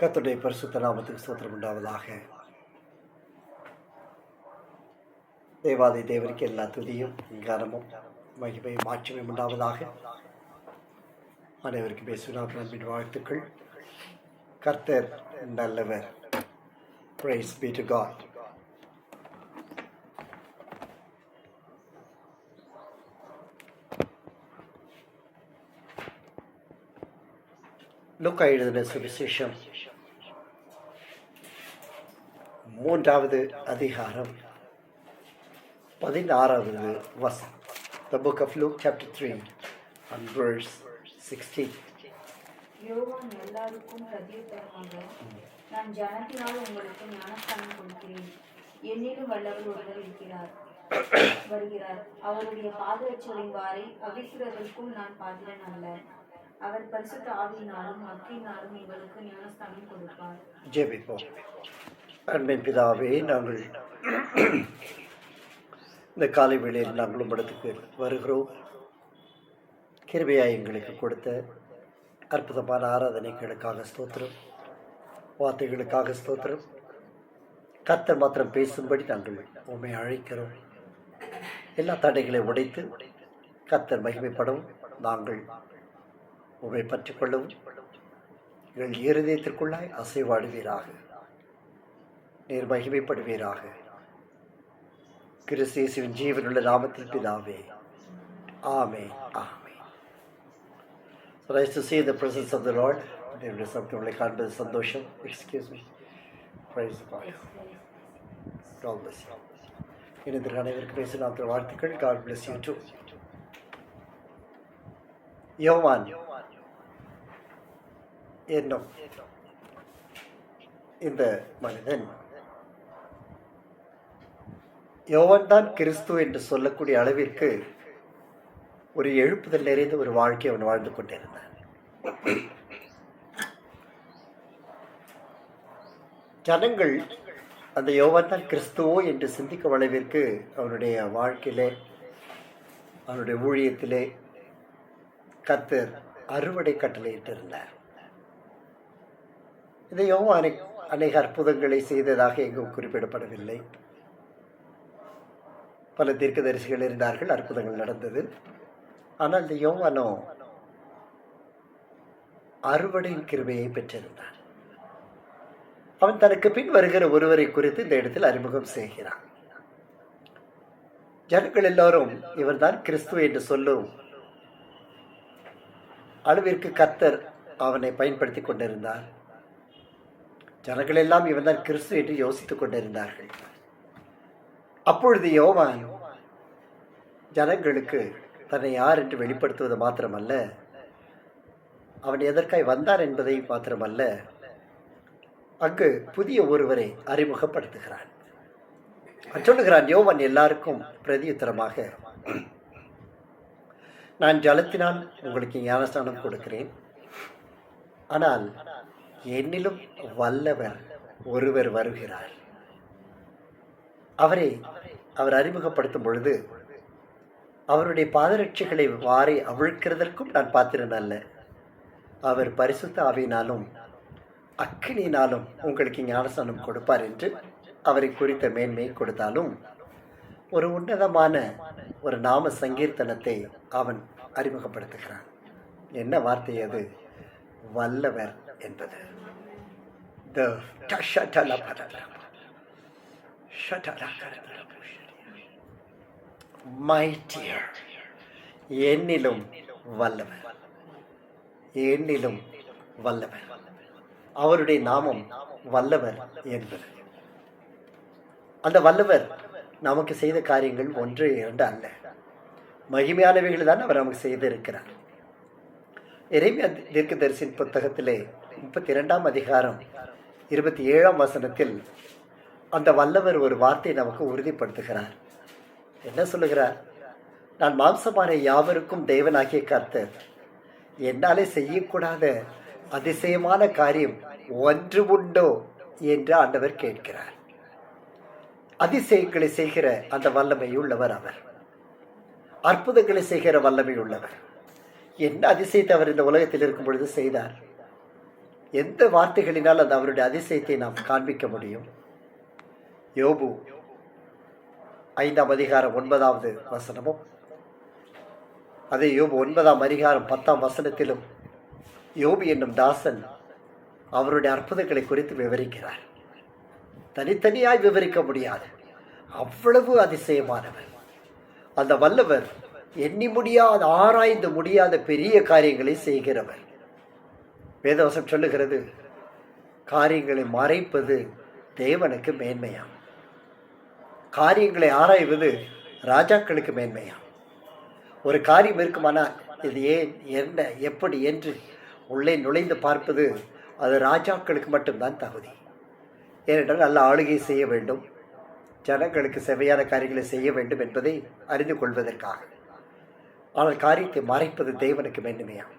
கர்த்தருடைய பரிசுத்த நாமத்துக்கு ஸ்தோத்திரம் உண்டாவதாக. தேவாதி தேவருக்கு எல்லா துதியும் கனமும் மகிமையும் மாட்சிமையும் உண்டாவதாக. அனைவருக்கும் பேசுகிறார் நண்பின் வாழ்த்துக்கள். கர்த்தர் நல்லவர். Praise be to God. லூக்கா எழுதின சுவிசேஷம் 3வது அதிகாரம் 16வது வசனம். The book of Luke chapter 3 and verse 16. யோவான் எல்லாருக்கும் பிரதியுத்தரமாக, நான் ஜனத்தினால் உங்களுக்கு ஞானஸ்தானம் கொடுக்கிறேன். என்னிலும் வல்லவர் ஒருவர் வருகிறார். அவருடைய பாதரட்சையின் வாரை அவிழ்க்கிறதற்கும் நான் பாத்திரன் அல்ல. அவர் பரிசுத்த ஆவியினாலும் அக்கினாலும் எங்களுக்கு ஞானஸ்தானம் கொடுப்பார். ஜெபிப்போம். அன்பின் பிதாவே, நாங்கள் இந்த காலை வேளையில் நாங்கள் உம்மிடத்துக்கு வருகிறோம். கிருபையாய் எங்களுக்கு கொடுத்த அற்புதமான ஆராதனைகளுக்காக ஸ்தோத்திரம், வார்த்தைகளுக்காக ஸ்தோத்திரம். கர்த்தர் மாத்திரம் பேசும்படி நாங்கள் உம்மை அழைக்கிறோம். எல்லா தடைகளை உடைத்து கர்த்தர் மகிமைப்படவும் நாங்கள் உம்மை பற்றி கொள்ளவும் எங்கள் இருதயத்திற்குள்ளாய் அசைவாடுவீராக. நீர் மகிமைப்படுவீராக. கிறிஸ்து இயேசுவின் ஜீவனுள்ள நாமத்தில் பிதாவே, ஆமென், ஆமென். So nice to see the presence of the Lord. தேவனுடைய சமூகத்தை காண்பது சந்தோஷம். Excuse me. Praise God. God bless you. இணைந்திருக்கிற அனைவருக்கும் பேசுகிற வாழ்த்துக்கள். God bless you too. யோவான் என்னும் இந்த மனிதன் யோவான் தான் கிறிஸ்து என்று சொல்லக்கூடிய அளவிற்கு ஒரு எழுப்புதல் நிறைந்த ஒரு வாழ்க்கை அவன் வாழ்ந்து கொண்டிருந்தான். ஜனங்கள் அந்த யோவான் தான் கிறிஸ்துவோ என்று சிந்திக்கும் அளவிற்கு அவனுடைய வாழ்க்கையிலே, அவனுடைய ஊழியத்திலே கர்த்தர் அறுவடை கட்டளையிட்டிருந்தார். இந்த யோவான் அநேக அற்புதங்களை செய்ததாக எங்கும் குறிப்பிடப்படவில்லை. பல தீர்க்கதரிசிகள் இருந்தார்கள், அற்புதங்கள் நடந்தது. ஆனால் இந்த யோவானோ அறுவடையின் கிருபையை பெற்றிருந்தான். அவன் தனக்கு பின் வருகிற ஒருவரை குறித்து இந்த இடத்தில் அறிமுகம் செய்கிறான். ஜனங்கள் எல்லாரும் இவர்தான் கிறிஸ்துவ என்று சொல்லும் அளவிற்கு கர்த்தர் அவனை பயன்படுத்தி கொண்டிருந்தார். ஜனங்கள் எல்லாம் இவன் தான் கிறிஸ்து என்று யோசித்துக் கொண்டிருந்தார்கள். அப்பொழுது யோவான் ஜனங்களுக்கு தன்னை யார் என்று வெளிப்படுத்துவது மாத்திரமல்ல, அவன் எதற்காய் வந்தான் என்பதை மாத்திரமல்ல, அங்கு புதிய ஒருவரை அறிமுகப்படுத்துகிறான். சொல்லுகிறான், யோவான் எல்லாருக்கும் பிரதியுத்தரமாக, நான் ஜலத்தினால் உங்களுக்கு ஞானஸ்தானம் கொடுக்கிறேன். ஆனால் என்னிலும் வல்லவர் ஒருவர் வருகிறார். அவர் அறிமுகப்படுத்தும் பொழுது அவருடைய பாதரட்சைகளை வாரி அவிழ்க்கிறதற்கும் நான் பாத்திரன் அல்ல. அவர் பரிசுத்த ஆவியினாலும் அக்கினியினாலும் உங்களுக்கு ஞானஸ்தானம் கொடுப்பார் என்று அவரை குறித்த மேன்மையை கொடுத்தாலும் ஒரு உன்னதமான ஒரு நாம சங்கீர்த்தனத்தை அவன் அறிமுகப்படுத்துகிறான். என்ன வார்த்தை அது? வல்லவர் என்பது. என்னிலும் வல்லவர், என்னிலும் வல்லவர். அவருடைய நாமம் வல்லவர் என்பது. அந்த வல்லவர் நமக்கு செய்த காரியங்கள் 1, 2 அல்ல, மகிமையானவைகள் தான் அவர் நமக்கு செய்திருக்கிறார். எரேமியா தீர்க்கதரிசியின் புத்தகத்திலே 32ஆம் அதிகாரம் 27ஆம் வசனத்தில் அந்த வல்லவர் ஒரு வார்த்தை நமக்கு உறுதிப்படுத்துகிறார். என்ன சொல்லுகிறார்? நான் மாம்சமான யாவருக்கும் தேவனாகிய கர்த்தர், என்னாலே செய்யக்கூடாத அதிசயமான காரியம் ஒன்று உண்டோ என்று ஆண்டவர் கேட்கிறார். அதிசயங்களை செய்கிற அந்த வல்லமை உள்ளவர் அவர். அற்புதங்களை செய்கிற வல்லமை உள்ளவர். என்ன அதிசயத்தை அவர் இந்த உலகத்தில் இருக்கும் பொழுது செய்தார்? எந்த வார்த்தைகளினால் அந்த அவருடைய அதிசயத்தை நாம் காண்பிக்க முடியும்? யோபு 5ஆம் அதிகாரம் 9வது வசனமும், அதே யோபு 9ஆம் அதிகாரம் 10ஆம் வசனத்திலும் யோபு என்னும் தாசன் அவருடைய அற்புதங்களை குறித்து விவரிக்கிறார். தனித்தனியாய் விவரிக்க முடியாது, அவ்வளவு அதிசயமானவர். அந்த வல்லவர் எண்ணி முடியாத, ஆராய்ந்து முடியாத பெரிய காரியங்களை செய்கிறவர். வேதவசம் சொல்லுகிறது, காரியங்களை மறைப்பது தேவனுக்கு மேன்மையாம், காரியங்களை ஆராய்வது ராஜாக்களுக்கு மேன்மையாம். ஒரு காரியம் இருக்குமானால் இது ஏன், என்ன, எப்படி என்று உள்ளே நுழைந்து பார்ப்பது அது ராஜாக்களுக்கு மட்டும்தான் தகுதி. ஏனென்றால் நல்ல ஆளுகை செய்ய வேண்டும், ஜனங்களுக்கு செவையான காரியங்களை செய்ய வேண்டும் என்பதை அறிந்து கொள்வதற்காக. ஆனால் காரியத்தை மறைப்பது தேவனுக்கு மேன்மையாம்.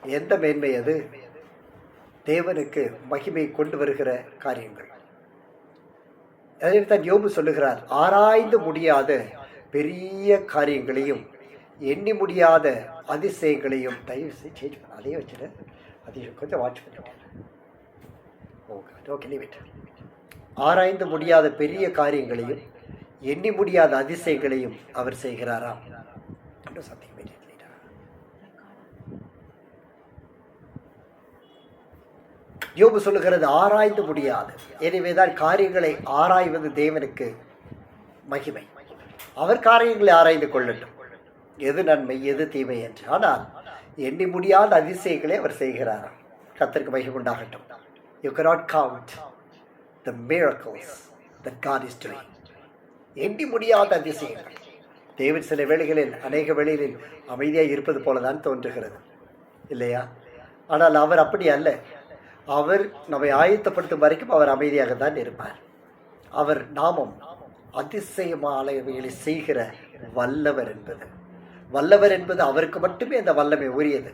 எந்த மேன்மை அது? தேவனுக்கு மகிமை கொண்டு வருகிற காரியங்கள். தான் யோபு சொல்லுகிறார், ஆராய்ந்து முடியாத பெரிய காரியங்களையும் எண்ணி முடியாத அதிசயங்களையும். தயவு செய்து சேஞ்ச் பண்ண, அதையே வச்சுட்டு அதையும் கொஞ்சம் வாட்ச் பண்ணிட்டேன். Okay, leave it. ஆராய்ந்து முடியாத பெரிய காரியங்களையும் எண்ணி முடியாத அதிசயங்களையும் அவர் செய்கிறாராம். யோபு சொல்லுகிறது ஆராய்ந்து முடியாது. எனவேதான் காரியங்களை ஆராய்வது தேவனுக்கு மகிமை. அவர் காரியங்களை ஆராய்ந்து கொள்ளட்டும், எது நன்மை எது தீமை என்று. ஆனால் எண்ணி முடியாத அதிசயங்களை அவர் செய்கிறாராம். கர்த்தருக்கு மகிமை உண்டாகட்டும். You cannot count the miracles that God is doing. எண்ணி முடியாத அதிசயங்கள். தேவன் சில வேளைகளில், அநேக வேளைகளில் அமைதியாக இருப்பது போலதான் தோன்றுகிறது, இல்லையா? ஆனால் அவர் அப்படி அல்ல. அவர் நம்மை ஆயத்தப்படுத்தும் வரைக்கும் அவர் அமைதியாக தான் இருப்பார். அவர் நாமம் அதிசயமானவைகளை செய்கிற வல்லவர் என்பது அவருக்கு மட்டுமே அந்த வல்லமை உரியது.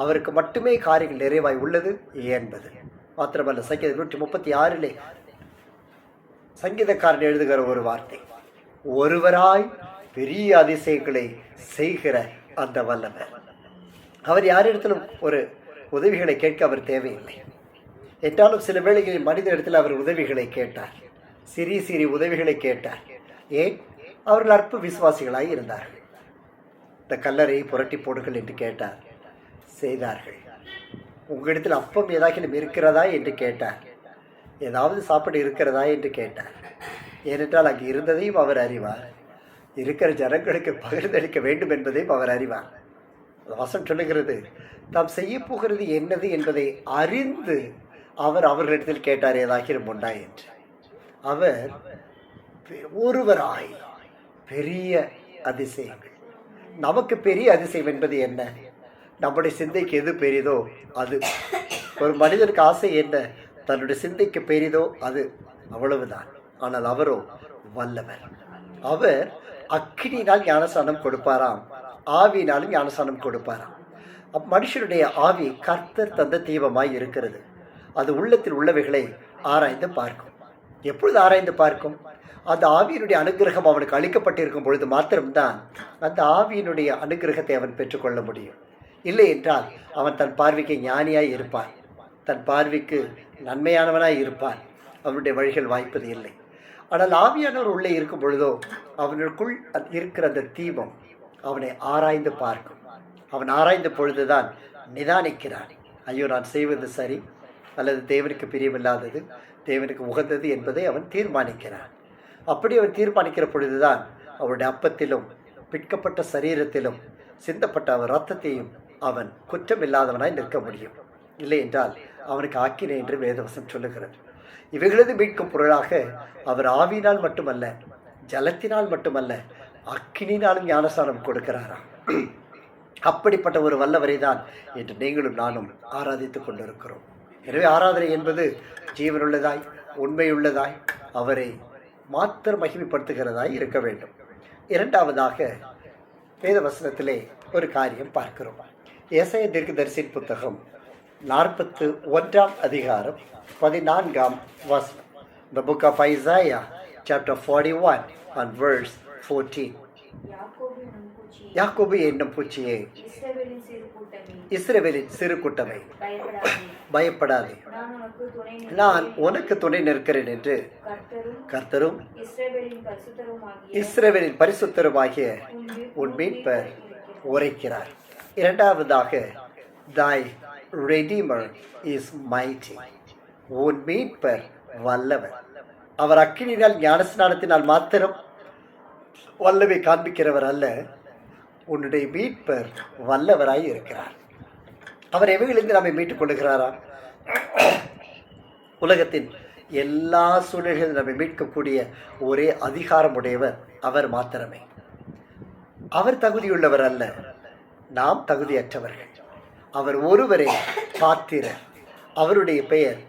அவருக்கு மட்டுமே காரியங்கள் நிறைவாய் உள்ளது என்பது மாத்திரமல்ல. சங்கீதம் 136 சங்கீதக்காரன் எழுதுகிற ஒரு வார்த்தை, ஒருவராய் பெரிய அதிசயங்களை செய்கிற அந்த வல்லவர். அவர் யாரிடத்திலும் ஒரு உதவிகளை கேட்க அவர் தேவையில்லை. என்றாலும் சில வேளைகளில் மனித இடத்தில் அவர் உதவிகளை கேட்டார், சிறிய உதவிகளை கேட்டார். ஏன்? அவர்கள் அற்ப விசுவாசிகளாய் இருந்தார்கள். இந்த கல்லறையை புரட்டி போடுங்கள் என்று கேட்டார், செய்தார்கள். உங்களிடத்தில் அப்பம் ஏதாகிலும் இருக்கிறதா என்று கேட்டார், ஏதாவது சாப்பாடு இருக்கிறதா என்று கேட்டார். ஏனென்றால் அங்கு இருந்ததையும் அவர் அறிவார், இருக்கிற ஜனங்களுக்கு பகிர்ந்தளிக்க வேண்டும் என்பதையும் அவர் அறிவார். வசனம் சொல்லுகிறது, தாம் செய்ய போகிறது என்னது என்பதை அறிந்து அவர் அவர்களிடத்தில் கேட்டார், ஏதாகிலும் உண்டா என்று. அவர் ஒருவராய் பெரிய அதிசயங்கள். நமக்கு பெரிய அதிசயம் என்பது என்ன? நம்முடைய சிந்தைக்கு எது பெரிதோ அது. ஒரு மனிதனுக்கு ஆசை என்ன? தன்னுடைய சிந்தைக்கு பெரிதோ அது, அவ்வளவுதான். ஆனால் அவரோ வல்லவர். அவர் அக்கினியினால் ஞானஸ்நானம் கொடுப்பாராம், ஆவியினாலும் ஞானஸ்நானம் கொடுப்பாராம். மனுஷனுடைய ஆவி கர்த்தர் தந்த தீபமாய் இருக்கிறது. அது உள்ளத்தில் உள்ளவைகளை ஆராய்ந்து பார்க்கும். எப்பொழுது ஆராய்ந்து பார்க்கும்? அந்த ஆவியினுடைய அனுகிரகம் அவனுக்கு அளிக்கப்பட்டிருக்கும் பொழுது மாத்திரம்தான் அந்த ஆவியினுடைய அனுகிரகத்தை அவன் பெற்றுக்கொள்ள முடியும். இல்லை என்றால் அவன் தன் பார்வைக்கு ஞானியாய் இருப்பான், தன் பார்வைக்கு நன்மையானவனாய் இருப்பான். அவனுடைய வழிகள் வாய்ப்பது இல்லை. ஆனால் ஆவியானவர் உள்ளே இருக்கும் பொழுதோ அவனுக்குள் இருக்கிற அந்த தீபம் அவனை ஆராய்ந்து பார்க்கும். அவன் ஆராய்ந்த பொழுதுதான் நிதானிக்கிறான், ஐயோ நான் செய்வது சரி அல்லது தேவனுக்கு பிரியமில்லாதது, தேவனுக்கு உகந்தது என்பதை அவன் தீர்மானிக்கிறான். அப்படி அவன் தீர்மானிக்கிற பொழுதுதான் அவருடைய அப்பத்திலும் பிற்கப்பட்ட சரீரத்திலும் சிந்தப்பட்ட அவர் இரத்தத்தையும் அவன் குற்றமில்லாதவனாய் நிற்க முடியும். இல்லை என்றால் அவனுக்கு ஆக்கினை என்று வேதவசம் சொல்லுகிறது. இவைகளது மீட்கும் பொருளாக அவர் ஆவியினால் மட்டுமல்ல, ஜலத்தினால் மட்டுமல்ல, அக்கினினாலும் ஞானஸ்நானம் கொடுக்கிறாராம். அப்படிப்பட்ட ஒரு வல்லவரை தான் இன்று நீங்களும் நானும் ஆராதித்துக் கொண்டிருக்கிறோம். எனவே ஆராதனை என்பது ஜீவனுள்ளதாய் உண்மையுள்ளதாய் அவரை மாத்திரம் மகிமைப்படுத்துகிறதாய் இருக்க வேண்டும். இரண்டாவதாக வேதவசனத்திலே ஒரு காரியம் பார்க்கிறோம். ஏசாயா தீர்க்கதரிசியின் புத்தகம் 41ஆம் அதிகாரம் 14ஆம் வசனம். The book of Isaiah chapter 41 and verse 14. யாக்கோபு என்னும் பூச்சியே, இஸ்ரவேலின் சிறு கூட்டமே, பயப்படாதே. பயப்படாதே, நான் உனக்கு துணை நான் உனக்கு துணை நிற்கிறேன் என்று கர்த்தரும் இஸ்ரவேலின் பரிசுத்தருமாகிய உன் மீட்பர் உரைக்கிறார். இரண்டாவதாக, thy redeemer is mighty. உன் மீட்பர் வல்லவர். அவர் அக்கினியினால் ஞானஸ்நானத்தினால் மாத்திரம் வல்லமை காண்பிக்கிறவர் அல்ல, உன்னுடைய மீட்பர் வல்லவராய் இருக்கிறார். அவர் எவைகளிலிருந்து நம்மை மீட்டுக் கொள்ளுகிறாரா? உலகத்தின் எல்லா சூழ்நிலைகளிலும் நம்மை மீட்கக்கூடிய ஒரே அதிகாரம் உடையவர் அவர் மாத்திரமே. அவர் தகுதியுள்ளவர் அல்ல, நாம் தகுதியற்றவர்கள். அவர் ஒருவரே பாத்திரர். அவருடைய பெயர்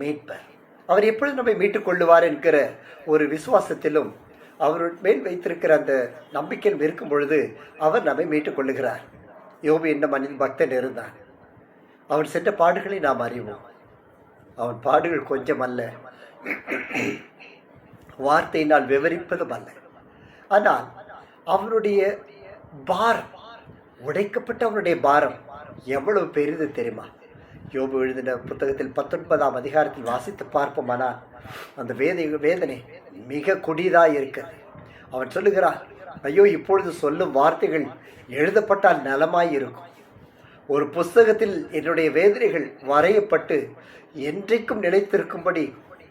மீட்பர். அவர் எப்பொழுது நம்மை மீட்டுக் கொள்ளுவார் என்கிற ஒரு விசுவாசத்திலும் அவர் மேல் வைத்திருக்கிற அந்த நம்பிக்கையில் இருக்கும் பொழுது அவர் நம்மை மீட்டுக் கொள்ளுகிறார். யோபு என்ன மனித பக்தன் இருந்தான். அவன் சென்ற பாடுகளை நாம் அறிவோம். அவன் பாடுகள் கொஞ்சம் அல்ல, வார்த்தையினால் விவரிப்பதும் அல்ல. ஆனால் அவனுடைய பாரம், உடைக்கப்பட்ட அவனுடைய பாரம் எவ்வளவு பெரிது தெரியுமா? யோபு எழுதின புத்தகத்தில் 19ஆம் அதிகாரத்தில் வாசித்து பார்ப்போமானால் அந்த வேதனை மிக கொடியதாக இருக்கிறது. அவன் சொல்லுகிறான், ஐயோ, இப்பொழுது சொல்லும் வார்த்தைகள் எழுதப்பட்டால் நலமாய் இருக்கும். ஒரு புஸ்தகத்தில் என்னுடைய வேதனைகள் வரையப்பட்டு என்றைக்கும் நிலைத்திருக்கும்படி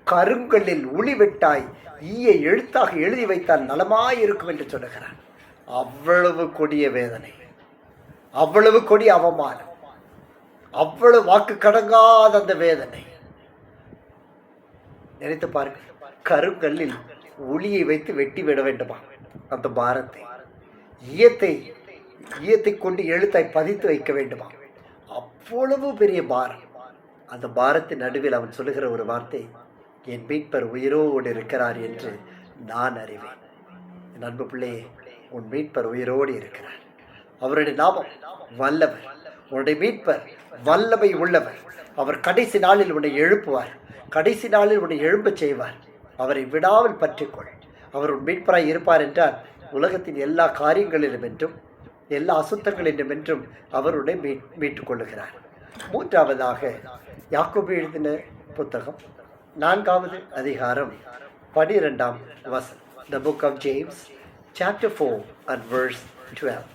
கருங்கல்லில் உளிவெட்டாய் ஈய எழுத்தாக எழுதி வைத்தால் நலமாயிருக்கும் என்று சொல்லுகிறான். அவ்வளவு கொடிய வேதனை, அவ்வளவு கொடிய அவமானம், அவ்வளவு வாக்கு கடங்காத அந்த வேதனை. நினைத்து பாருங்கள், கருங்கல்லில் உளியை வைத்து வெட்டி விட வேண்டுமா அந்த பாரத்தை? ஈயத்தை கொண்டு எழுத்தாய் பதித்து வைக்க வேண்டுமா? அவ்வளவு பெரிய பாரம். அந்த பாரத்தின் நடுவில் அவன் சொல்லுகிற ஒரு வார்த்தை, என் மீட்பர் உயிரோடு இருக்கிறார் என்று நான் அறிவேன். என் அன்பு பிள்ளையே, உன் மீட்பர் உயிரோடு இருக்கிறார். அவருடைய நாமம் வல்லவர். உன்னுடைய மீட்பர் வல்லமை உள்ளவர். அவர் கடைசி நாளில் உன்னை எழுப்புவார். கடைசி நாளில் உன்னை எழும்பச் செய்வார். அவரை விடாமல் பற்றிக்கொள். அவர் உன் மீட்பராய் இருப்பார் என்றால் உலகத்தின் எல்லா காரியங்களிலும் என்றும் எல்லா அசுத்தங்களிலும் என்றும் அவர் உன்னை மீட்டுக் கொள்ளுகிறார். மூன்றாவதாக, யாக்கோபு எழுதின புத்தகம் 4வது அதிகாரம் 12ஆம் வசனம். The book of James, chapter 4 and verse 12.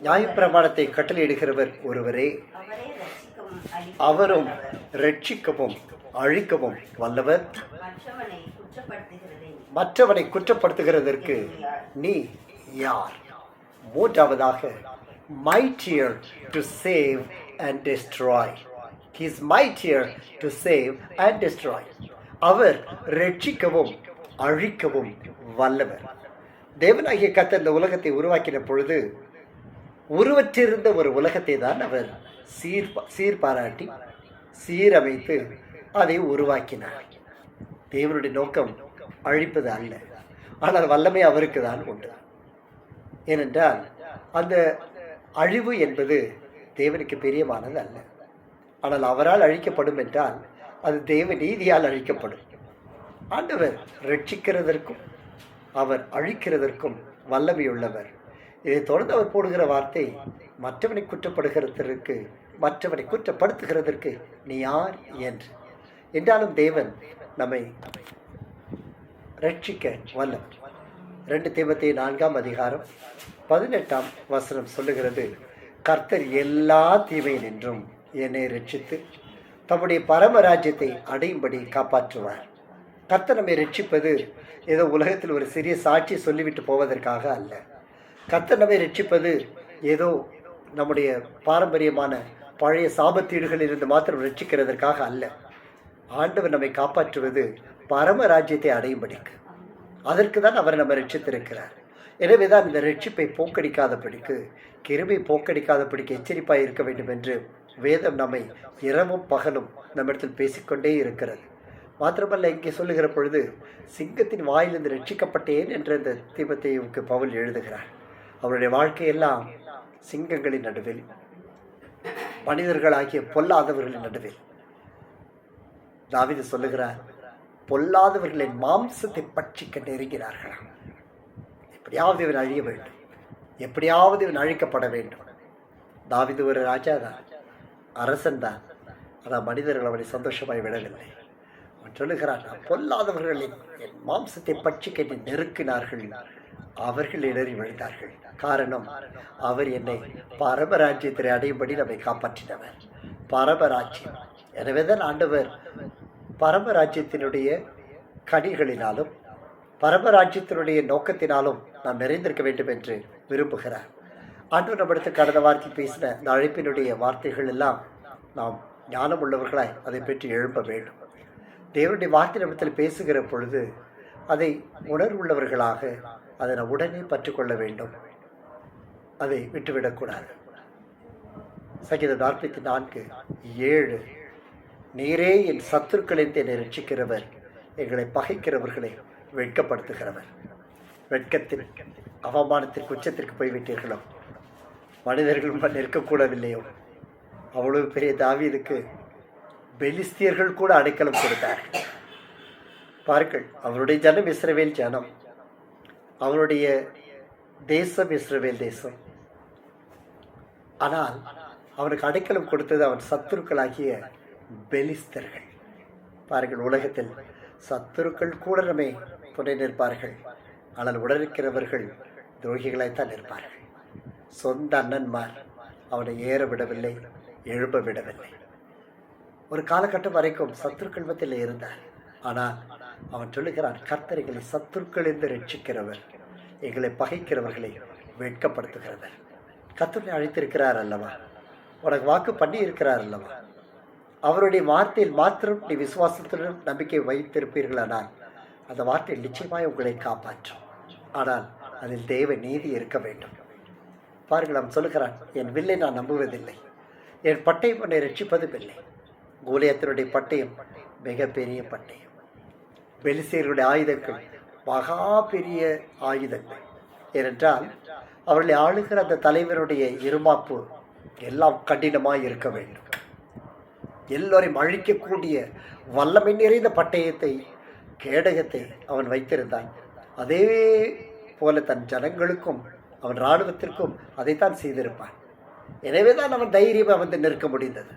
நியாயப்பிரமாணத்தை கட்டளையிடுகிறவர் ஒருவரே, அவரும் ரட்சிக்கவும் அழிக்கவும் வல்லவர். மற்றவனை குற்றப்படுத்துகிறதற்கு நீ யார்? மூன்றாவதாக, mightier to save and destroy. He is mightier to save and destroy. அவர் ரட்சிக்கவும் அழிக்கவும் வல்லவர். தேவனாகிய கர்த்தர் இந்த உலகத்தை உருவாக்கின பொழுது உருவற்றிருந்த ஒரு உலகத்தை தான் அவர் சீர்பாராட்டி சீரமைத்து அதை உருவாக்கினார். தேவனுடைய நோக்கம் அழிப்பது அல்ல, ஆனால் வல்லமை அவருக்கு தான் உண்டு. ஏனென்றால் அந்த அழிவு என்பது தேவனுக்கு பிரியமானது அல்ல. ஆனால் அவரால் அழிக்கப்படும் என்றால் அது தேவ நீதியால் அழிக்கப்படும். ஆண்டவர் ரட்சிக்கிறதற்கும் அவர் அழிக்கிறதற்கும் வல்லமையுள்ளவர். இதை தொடர்ந்து அவர் போடுகிற வார்த்தை, மற்றவனை குற்றப்படுத்துகிறதற்கு நீ யார் என்று. என்றாலும் தேவன் நம்மை ரட்சிக்க வல்லவர். 2 தீமோத்தேயு 4ஆம் அதிகாரம் 18ஆம் வசனம் சொல்லுகிறது, கர்த்தர் எல்லா தீமையினின்றும் என்னை ரட்சித்து தம்முடைய பரமராஜ்யத்தை அடையும்படி காப்பாற்றுவார். கர்த்தர் நம்மை ரட்சிப்பது ஏதோ உலகத்தில் ஒரு சிறிய சாட்சி சொல்லிவிட்டு போவதற்காக அல்ல. கர்த்தர் நம்மை ரட்சிப்பது ஏதோ நம்முடைய பாரம்பரியமான பழைய சாபத்தீடுகளில் இருந்து மாத்திரம் ரட்சிக்கிறதற்காக அல்ல. ஆண்டவர் நம்மை காப்பாற்றுவது பரமராஜ்யத்தை அடையும்படிக்கு. அதற்கு தான் அவர் நம்மை ரட்சித்திருக்கிறார். எனவே தான் இந்த ரட்சிப்பை போக்கடிக்காதபடிக்கு, கிருபை போக்கடிக்காதபடிக்கு எச்சரிப்பாக இருக்க வேண்டும் என்று வேதம் நம்மை இரவும் பகலும் நம்மிடத்தில் பேசிக்கொண்டே இருக்கிறது. மாத்திரமல்ல, இங்கே சொல்லுகிற பொழுது சிங்கத்தின் வாயிலிருந்து ரட்சிக்கப்பட்டேன் என்ற இந்த தீமோத்தேயுவுக்கு பவுல் எழுதுகிறார். அவருடைய வாழ்க்கையெல்லாம் சிங்கங்களின் நடுவில், மனிதர்களாகிய பொல்லாதவர்களின் நடுவில். தாவீது சொல்லுகிறார், பொல்லாதவர்களின் மாம்சத்தை பட்சிக்க நெருங்கினார்களாம். எப்படியாவது இவன் அழிய வேண்டும், எப்படியாவது இவன் அழிக்கப்பட வேண்டும். தாவீது ஒரு ராஜா தான், அரசன் தான். அதான் மனிதர்கள் அவனை சந்தோஷமாய் விடவில்லை. அவன் சொல்லுகிறான், பொல்லாதவர்களின் என் மாம்சத்தை பட்சிக்க என்னை நெருக்கினார்கள், அவர்கள் இடறி விழுந்தார்கள். காரணம், அவர் என்னை பரமராஜ்யத்தை அடையும்படி நம்மை காப்பாற்றினவர். பரமராஜ்யம். எனவேதான் ஆண்டவர் பரமராஜ்யத்தினுடைய கனிகளினாலும் பரமராஜ்யத்தினுடைய நோக்கத்தினாலும் நாம் நிறைந்திருக்க வேண்டும் என்று விரும்புகிறார். ஆண்டவர் நம்மிடத்தில் கடந்த வாரத்தில் பேசின இந்த அழைப்பினுடைய வார்த்தைகள் எல்லாம் நாம் ஞானம் உள்ளவர்களாய் அதை பற்றி எழுப்ப வேண்டும். தேவனுடைய வார்த்தை நம்மிடத்தில் பேசுகிற பொழுது அதை உணர்வுள்ளவர்களாக அதை நாம் உடனே பற்றுக்கொள்ள வேண்டும், அதை விட்டுவிடக்கூடாது. சங்கீதம் 44:7, நீரே என் சத்துருக்களின் என்னை ரட்சிக்கிறவர், எங்களை பகைக்கிறவர்களை வெட்கப்படுத்துகிறவர். வெட்கத்தில் அவமானத்திற்கு உச்சத்திற்கு போய்விட்டீர்களோ, மனிதர்கள் நிற்கக்கூடவில்லையோ, அவ்வளவு பெரிய தாவீதுக்கு பெலிஸ்தியர்கள் கூட அடைக்கலம் கொடுத்தார்கள். பாருங்கள், அவருடைய ஜனம் இஸ்ரவேல் ஜனம், அவருடைய தேசம் இஸ்ரவேல் தேசம். ஆனால் அவனுக்கு அடைக்கலம் கொடுத்தது அவன் சத்துருக்களாகிய பெலிஸ்தர்கள். பாருங்கள், உலகத்தில் சத்துருக்கள் கூட நம்மை துணை நிற்பார்கள், ஆனால் உடனிருக்கிறவர்கள் துரோகிகளாய்த்தான் நிற்பார்கள். சொந்த அண்ணன்மார் அவனை ஏற விடவில்லை, எழும்ப விடவில்லை. ஒரு காலகட்டம் வரைக்கும் சத்துருக்கள் மத்தியில் இருந்தார். ஆனால் அவன் சொல்லுகிறான், கர்த்தர் எங்களை சத்துருக்களிலிருந்து ரட்சிக்கிறவர், எங்களை பகைக்கிறவர்களை வெட்கப்படுத்துகிறவர். கர்த்தரை அழைத்திருக்கிறார் அல்லவா, உனக்கு வாக்கு பண்ணி இருக்கிறார் அல்லவா. அவருடைய வார்த்தையில் மாத்திரம் நீ விசுவாசத்துடன் நம்பிக்கை வைத்திருப்பீர்களானால் அந்த வார்த்தை நிச்சயமாய் உங்களை காப்பாற்றும். ஆனால் அதில் தேவ நீதி இருக்க வேண்டும். பாருங்கள், அவன் சொல்லுகிறான், என் வில்லை நான் நம்புவதில்லை, என் பட்டயம் உன்னை ரட்சிப்பதும் இல்லை. கோலியாத்தினுடைய பட்டயம் மிகப்பெரிய பட்டயம். பெலிஸ்தியர்களுடைய ஆயுதங்கள் மகா பெரிய ஆயுதங்கள். ஏனென்றால் அவர்களை ஆளுகிற அந்த தலைவருடைய இருமாப்பு எல்லாம் கடினமாய் இருக்க வேண்டும். எல்லோரையும் அழிக்கக்கூடிய வல்லமை நிறைந்த பட்டயத்தை, கேடகத்தை அவன் வைத்திருந்தான். அதே போல தன் ஜனங்களுக்கும் அவன் இராணுவத்திற்கும் அதைத்தான் செய்திருப்பான். எனவேதான் அவன் தைரியமாக வந்து நிற்க முடிந்தது.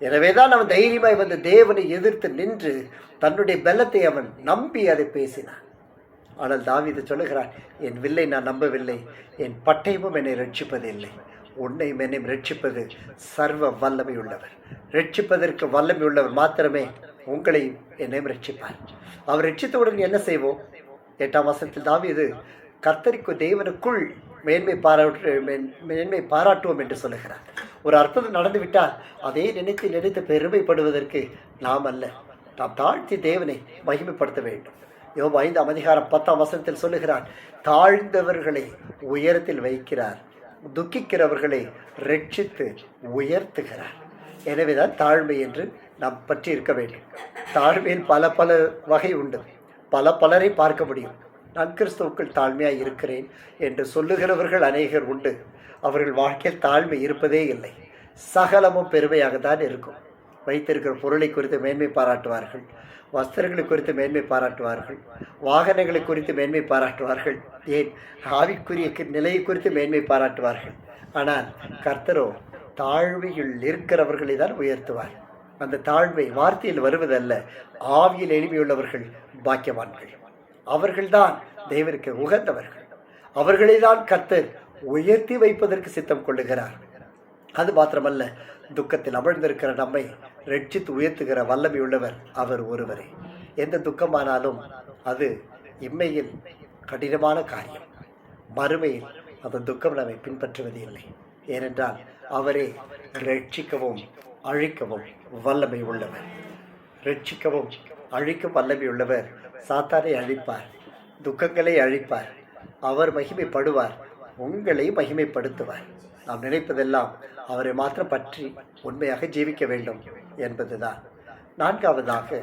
எனவேதான் அவன் தைரியமாய் வந்து தேவனை எதிர்த்து நின்று தன்னுடைய பலத்தை அவன் நம்பி அதை பேசினான். ஆனால் தாவீது சொல்லுகிறான், என் வில்லை நான் நம்பவில்லை, என் பட்டயமும் என்னை ரட்சிப்பதில்லை, உன்னையும் என்னையும் ரட்சிப்பது சர்வ வல்லமை உள்ளவர். ரட்சிப்பதற்கு வல்லமை உள்ளவர் மாத்திரமே உங்களையும் என்னையும் ரட்சிப்பார். அவர் ரட்சித்தவுடன் என்ன செய்வோம்? 8ஆம் வசனத்தில் தாவீது கர்த்தருக்கு தேவனுக்குள் மேன்மை பாராட்டுவோம் என்று சொல்லுகிறார். ஒரு அற்புதம் நடந்துவிட்டால் அதை நினைத்து பெருமைப்படுவதற்கு நாம் அல்ல, நாம் தாழ்த்தி தேவனை மகிமைப்படுத்த வேண்டும். யோபு 5ஆம் அதிகாரம் 10ஆம் வசனத்தில் சொல்லுகிறார், தாழ்ந்தவர்களை உயரத்தில் வைக்கிறார், துக்கிக்கிறவர்களை ரட்சித்து உயர்த்துகிறார். எனவேதான் தாழ்மை என்று நாம் பற்றி இருக்க வேண்டும். தாழ்மையில் பல வகை உண்டு, பலரை பார்க்க முடியும். நான் கிறிஸ்துவுக்குள் தாழ்மையாக இருக்கிறேன் என்று சொல்லுகிறவர்கள் அநேகர் உண்டு. அவர்கள் வாழ்க்கையில் தாழ்மை இருப்பதே இல்லை. சகலமும் பெருமையாக தான் இருக்கும். வைத்திருக்கிற பொருளை குறித்து மேன்மை பாராட்டுவார்கள், வஸ்திரங்களை குறித்து மேன்மை பாராட்டுவார்கள், வாகனங்களை குறித்து மேன்மை பாராட்டுவார்கள், ஏன் ஆவிக்குரிய நிலையை குறித்து மேன்மை பாராட்டுவார்கள். ஆனால் கர்த்தரோ தாழ்மையில் இருக்கிறவர்களை தான் உயர்த்துவார். அந்த தாழ்மை வார்த்தையில் வருவதல்ல, ஆவியில் எளிமையுள்ளவர்கள் பாக்கியவான்கள். அவர்கள்தான் தேவனுக்கு உகந்தவர்கள். அவர்களை தான் கர்த்தர் உயர்த்தி வைப்பதற்கு சித்தம் கொள்ளுகிறார். அது மாத்திரமல்ல, துக்கத்தில் அமர்ந்திருக்கிற நம்மை ரட்சித்து உயர்த்துகிற வல்லமை உள்ளவர் அவர் ஒருவரே. எந்த துக்கமானாலும் அது இம்மையில் கடினமான காரியம், மறுமையில் அந்த துக்கம் நம்மை பின்பற்றுவது இல்லை. ஏனென்றால் அவரே ரட்சிக்கவும் அழிக்கவும் வல்லமை உள்ளவர். ரட்சிக்கவும் அழிக்கும் வல்லமை உள்ளவர். சாத்தானை அழிப்பார், துக்கங்களை அழிப்பார், அவர் மகிமைப்படுவார், உங்களை மகிமைப்படுத்துவார். நாம் நினைப்பதெல்லாம் அவரை மாத்திரம் பற்றி உண்மையாக ஜீவிக்க வேண்டும் என்பதுதான். 4ஆவதாக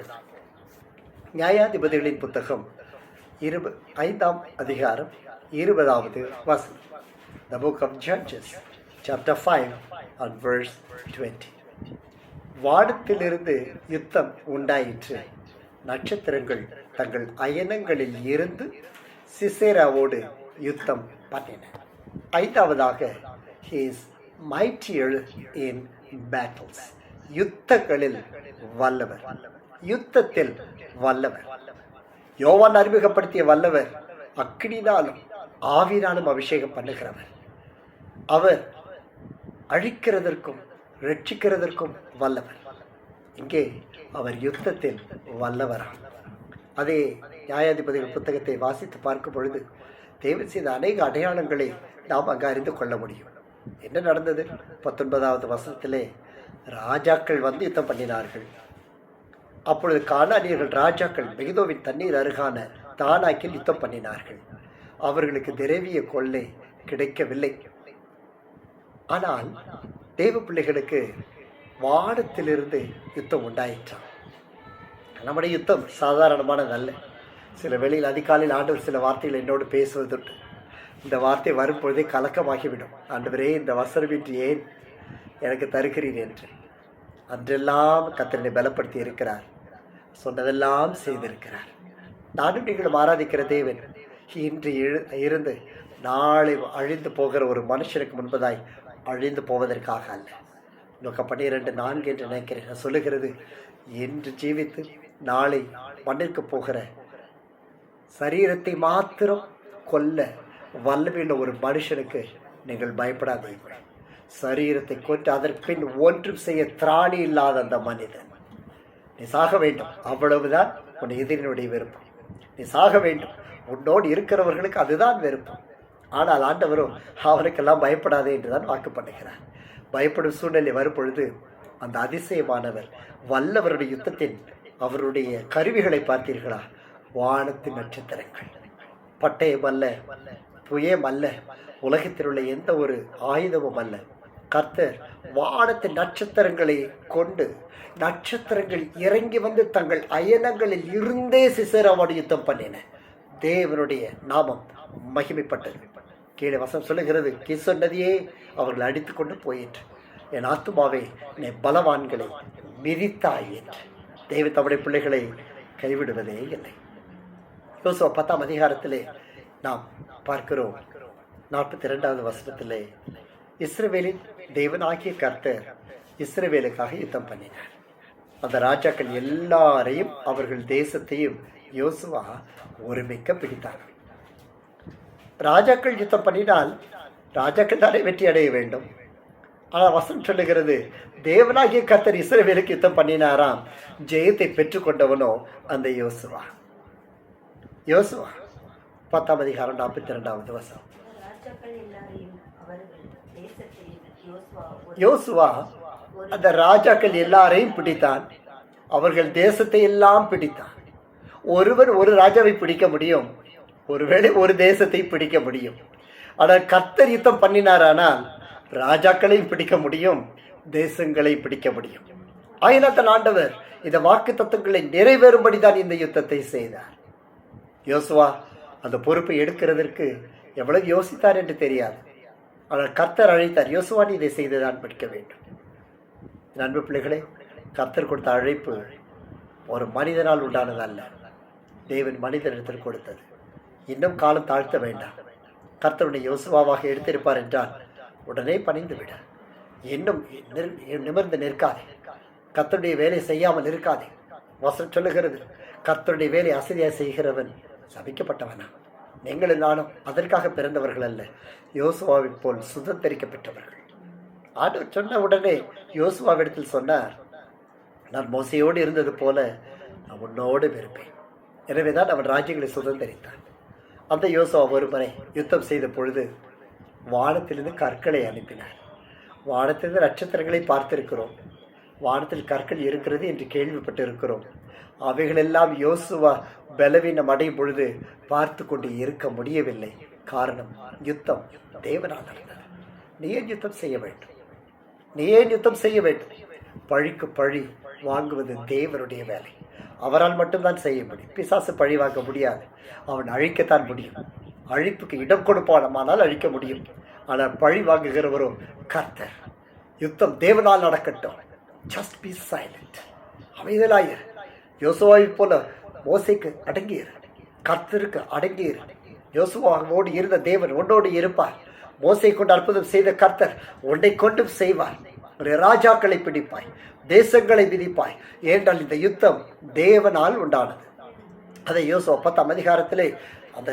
நியாயாதிபதிகளின் புத்தகம் 5ஆம் அதிகாரம் 20வது வசனம். The book of Judges, chapter 5 and verse 20. வானத்திலிருந்து யுத்தம் உண்டாயிற்று, நட்சத்திரங்கள் தங்கள் அயனங்களில் இருந்து சிசேராவோடு யுத்தம் பண்ணின. ஐந்தாவதாக, he is mightier in battles. யுத்தங்களில் வல்லவர், யுத்தத்தில் வல்லவர். யோவான் அறிமுகப்படுத்திய வல்லவர் அக்கினினாலும் ஆவினாலும் அபிஷேகம் பண்ணுகிறவர். அவர் அழிக்கிறதற்கும் ரட்சிக்கிறதற்கும் வல்லவர். இங்கே அவர் யுத்தத்தில் வல்லவராம். அதே நியாயாதிபதிகள் புத்தகத்தை வாசித்து பார்க்கும் பொழுது தேவன் செய்த அநேக அடையாளங்களை நாம் அங்கு அறிந்து கொள்ள முடியும். என்ன நடந்தது? 19வது வசனத்திலே ராஜாக்கள் வந்து யுத்தம் பண்ணினார்கள். அப்பொழுது கானானியர்கள் ராஜாக்கள் மெகிதோவின் தண்ணீர் அருகான தானாக்கில் யுத்தம் பண்ணினார்கள். அவர்களுக்கு திரவிய கொள்ளை கிடைக்கவில்லை. ஆனால் தேவ பிள்ளைகளுக்கு வானத்திலிருந்து யுத்தம் உண்டாயிற்றான். நம்முடைய யுத்தம் சாதாரணமானதல்ல. சில வேளையில் அதிகாலையில் ஆண்டவர் சில வார்த்தைகள் என்னோடு பேசுவதுண்டு. இந்த வார்த்தை வரும்பொழுதே கலக்கமாகிவிடும். ஆண்டவரே, இந்த வசனமின்றி ஏன் எனக்கு தருகிறீர் என்று. அன்றெல்லாம் கர்த்தரை பலப்படுத்தி இருக்கிறார், சொன்னதெல்லாம் செய்திருக்கிறார். நானும் நீங்களும் ஆராதிக்கிற தேவன் இன்று இருந்து நாளை அழிந்து போகிற ஒரு மனுஷனுக்கு முன்பதாய் அழிந்து போவதற்காக அல்ல. நோக்க 12:4 என்று நினைக்கிறேன். நான் சொல்லுகிறது, இன்று ஜீவித்து நாளை மண்ணிற்கு போகிற சரீரத்தை மாத்திரம் கொல்ல வல்லமையுள்ள ஒரு மனுஷனுக்கு நீங்கள் பயப்படாதீர்கள். சரீரத்தை கொண்டு அதற்கு பின் ஒன்றும் செய்ய திராணி இல்லாத அந்த மனிதன், நீ சாக வேண்டும், அவ்வளவுதான் உன் எதிரினுடைய விருப்பம். நீ சாக வேண்டும், உன்னோடு இருக்கிறவர்களுக்கு அதுதான் விருப்பம். ஆனால் ஆண்டவரும் அவனுக்கெல்லாம் பயப்படாதே என்றுதான் வாக்கு பண்ணுகிறார். பயப்படும் சூழ்நிலை வரும்பொழுது அந்த அதிசயமானவர் வல்லவருடைய யுத்தத்தின் அவருடைய கருவிகளை பார்த்தீர்களா? வானத்தின் நட்சத்திரங்கள், பட்டயம் அல்ல, புயம் அல்ல, உலகத்தில் உள்ள எந்த ஒரு ஆயுதமும் அல்ல. கர்த்தர் வானத்தின் நட்சத்திரங்களை கொண்டு நட்சத்திரங்கள் இறங்கி வந்து தங்கள் அயனங்களில் இருந்தே சிசேராவோடு யுத்தம் பண்ணின. தேவனுடைய நாமம் மகிமைப்பட்டது. கீழே வசனம் சொல்லுகிறது, கிசோன் நதியே அவர்கள் அடித்து கொண்டு போயிற்று. என் ஆத்துமாவே நீ பலவான்களை மிதித்தாய் என்று. தேவன் தம்முடைய பிள்ளைகளை கைவிடுவதே இல்லை. யோசுவா 10ஆம் அதிகாரத்திலே நாம் பார்க்கிறோம். 42வது வசனத்திலே இஸ்ரவேலின் தேவனாகிய கர்த்தர் இஸ்ரவேலுக்காக யுத்தம் பண்ணினார். அந்த ராஜாக்கள் எல்லாரையும் அவர்கள் தேசத்தையும் யோசுவா ஒருமிக்க பிடித்தார். ராஜாக்கள் யுத்தம் பண்ணினால் ராஜாக்கள் தானே வெற்றி அடைய வேண்டும். ஆனால் வசனம் சொல்லுகிறது, தேவனாகிய கர்த்தர் இஸ்ரவேலுக்கு யுத்தம் பண்ணினாராம். ஜெயத்தை பெற்றுக்கொண்டவனோ அந்த யோசுவா. யோசுவா 10ஆம் அதிகாரம் 42வது வசனம். யோசுவா அந்த ராஜாக்கள் எல்லாரையும் பிடித்தான், அவர்கள் தேசத்தை எல்லாம் பிடித்தான். ஒருவர் ஒரு ராஜாவை பிடிக்க முடியும், ஒருவேளை ஒரு தேசத்தை பிடிக்க முடியும். ஆனால் கர்த்தர் யுத்தம் பண்ணினாரானால் ராஜாக்களையும் பிடிக்க முடியும், தேசங்களை பிடிக்க முடியும். ஆயினத்தன் ஆண்டவர் இந்த வாக்கு தத்துவங்களை நிறைவேறும்படிதான் இந்த யுத்தத்தை செய்தார். யோசுவா அந்த பொறுப்பை எடுக்கிறதற்கு எவ்வளவு யோசித்தார் என்று தெரியாது. ஆனால் கர்த்தர் அழைத்தார், யோசுவா நீ இதை செய்துதான் படிக்க வேண்டும். அன்பு பிள்ளைகளே, கர்த்தர் கொடுத்த அழைப்பு ஒரு மனிதனால் உண்டானது அல்ல, தேவன் மனிதனிடத்தில் கொடுத்தது. இன்னும் காலம் தாழ்த்த வேண்டாம். கர்த்தருடைய யோசுவாவாக எடுத்திருப்பார் என்றால் உடனே பணிந்து விட, இன்னும் நிமிர்ந்து நிற்காதே, கர்த்தருடைய வேலை செய்யாமல் இருக்காதே. வசனம் சொல்லுகிறது, கர்த்தருடைய வேலை அசதியாக செய்கிறவன் சபிக்கப்பட்டவனா. நீங்களும் நானும் அதற்காக பிறந்தவர்கள் அல்ல, யோசுவாவை போல் சுதந்திரிக்கப்பட்டவர்கள். ஆண்டவர் சொன்ன உடனே யோசுவாவிடத்தில் சொன்னார், நான் மோசையோடு இருந்தது போல நான் உன்னோடு இருப்பேன். எனவேதான் அவன் ராஜ்யங்களை சுதந்திரித்தான். அந்த யோசுவா ஒரு முறை யுத்தம் செய்த பொழுது வானத்திலிருந்து கற்களை அனுப்பினார். வானத்திலிருந்து நட்சத்திரங்களை பார்த்திருக்கிறோம், வானத்தில் கற்கள் இருக்கிறது என்று கேள்விப்பட்டு இருக்கிறோம். அவைகளெல்லாம் யோசுவா பலவீனம் அடையும் பொழுது பார்த்து கொண்டு இருக்க முடியவில்லை. காரணம், யுத்தம் தேவனால் நடந்தது. நீ ஏன் யுத்தம் செய்ய வேண்டும்? நீ ஏன் யுத்தம் செய்ய வேண்டும்? பழிக்கு பழி வாங்குவது தேவனுடைய வேலை. அவரால் மட்டும்தான் செய்ய முடியும். பிசாசு பழி வாங்க முடியாது, அவன் அழிக்கத்தான் முடியும். அழிப்புக்கு இடம் கொடுப்பானால் அழிக்க முடியும். ஆனால் பழி வாங்குகிறவரும் கர்த்தர். யுத்தம் தேவனால் நடக்கட்டும். Just be silent. அமைதலாயிரு. யோசுவாவை போல மோசைக்கு அடங்கியிரு, கர்த்தருக்கு அடங்கியிரு. யோசுவாவோடு இருந்த தேவன் உன்னோடு இருப்பார். மோசை கொண்டு அற்புதம் செய்த கர்த்தர் உன்னை கொண்டும் செய்வார். ஒரு ராஜாக்களை பிடிப்பாய், தேசங்களை விதிப்பாய். ஏனென்றால் இந்த யுத்தம் தேவனால் உண்டானது. அதை யோசுவா 10ஆம் அதிகாரத்திலே அந்த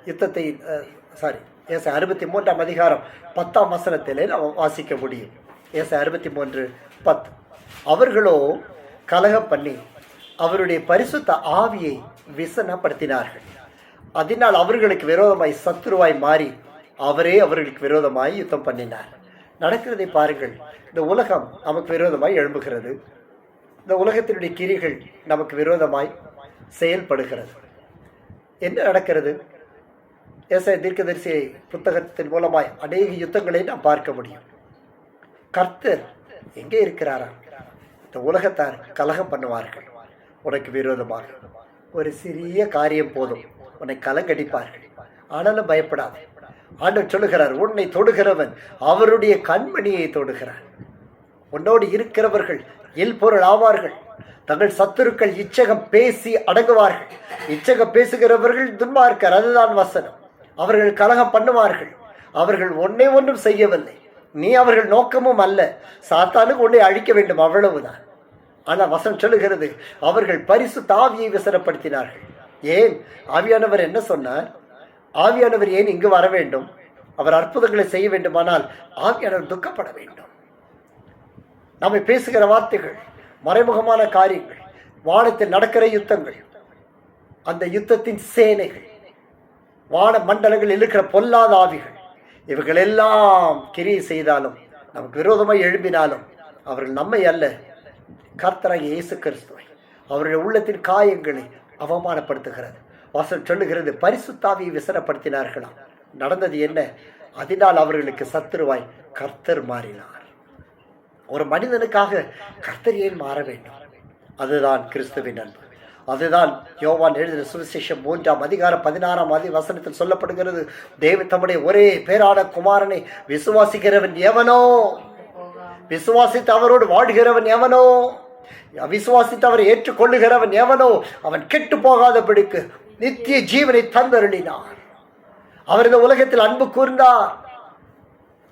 யுத்தத்தை ஏசாயா 63ஆம் அதிகாரம் 10ஆம் வசனத்திலே நாம் வாசிக்க முடியும். ஏசாயா 63:10. அவர்களோ கலகம் பண்ணி அவருடைய பரிசுத்த ஆவியை விசனப்படுத்தினார்கள். அதனால் அவர்களுக்கு விரோதமாய் சத்துருவாய் மாறி அவரே அவர்களுக்கு விரோதமாய் யுத்தம் பண்ணினார். நடக்கிறதை பாருங்கள். இந்த உலகம் நமக்கு விரோதமாய் எழும்புகிறது. இந்த உலகத்தினுடைய கிரிகள் நமக்கு விரோதமாய் செயல்படுகிறது. என்ன நடக்கிறது? ஏசாயா தீர்க்கதரிசி புத்தகத்தின் மூலமாய் அநேக யுத்தங்களை நாம் பார்க்க முடியும். கர்த்தர் எங்கே இருக்கிறாரா? இந்த உலகத்தார் கலகம் பண்ணுவார்கள் உனக்கு விரோதமாக. ஒரு சிறிய காரியம் போதும் உன்னை கலங்கடிப்பார்கள். ஆனாலும் பயப்படாது. ஆண்டவர் சொல்லுகிறார், உன்னை தொடுகிறவன் அவருடைய கண்மணியை தொடுகிறார். உன்னோடு இருக்கிறவர்கள் இல்பொருள் ஆவார்கள். தங்கள் சத்துருக்கள் இச்சகம் பேசி அடங்குவார்கள். இச்சகம் பேசுகிறவர்கள் துன்மார்க்கர், அதுதான் வசனம். அவர்கள் கலகம் பண்ணுவார்கள். அவர்கள் ஒன்னே ஒன்றும் செய்யவில்லை. நீ அவர்கள் நோக்கமும் அல்ல. சாத்தானுக்கு உன்னை அழிக்க வேண்டும், அவ்வளவுதான். ஆனால் வசனம் சொல்லுகிறது, அவர்கள் பரிசுத்த ஆவியை விசனப்படுத்தினார்கள். ஏன்? ஆவியானவர் என்ன சொன்னார்? ஆவியானவர் ஏன் இங்கு வர வேண்டும்? அவர் அற்புதங்களை செய்ய வேண்டுமானால் ஆவியானவர் துக்கப்பட வேண்டும். நம்மை பேசுகிற வார்த்தைகள், மறைமுகமான காரியங்கள், வானத்தில் நடக்கிற யுத்தங்கள், அந்த யுத்தத்தின் சேனைகள், வான மண்டலங்களில் இருக்கிற பொல்லாத ஆவிகள், இவர்கள் எல்லாம் கிரியை செய்தாலும் நமக்கு விரோதமாய் எழும்பினாலும் அவர்கள் நம்மை அல்ல, கர்த்தராகிய இயேசு கிறிஸ்துவை, அவருடைய உள்ளத்தின் காயங்களை அவமானப்படுத்துகிறது. வாசல் சொல்லுகிறது, பரிசுத்தாவியை விசனப்படுத்தினார்களாம். நடந்தது என்ன? அதனால் அவர்களுக்கு சத்துருவாய் கர்த்தர் மாறினார். ஒரு மனிதனுக்காக கர்த்தர் ஏன் மாற வேண்டும்? அதுதான் கிறிஸ்துவின் அன்பு. அதுதான் யோவான் எழுதின சுவிசேஷம் 3ஆம் அதிகாரம் 16ஆம் வசனத்தில் சொல்லப்படுகிறது, தேவன் தம்முடைய ஒரே பேரான குமாரனை விசுவாசிக்கிறவன் எவனோ, விசுவாசித்து அவரோடு வாழ்கிறவன் எவனோ, விசுவாசித்து அவரை ஏற்றுக்கொள்ளுகிறவன் எவனோ அவன் கெட்டு போகாதபடிக்கு நித்திய ஜீவனை தந்தருளினார். அவர் இந்த உலகத்தில் அன்பு கூர்ந்தார்.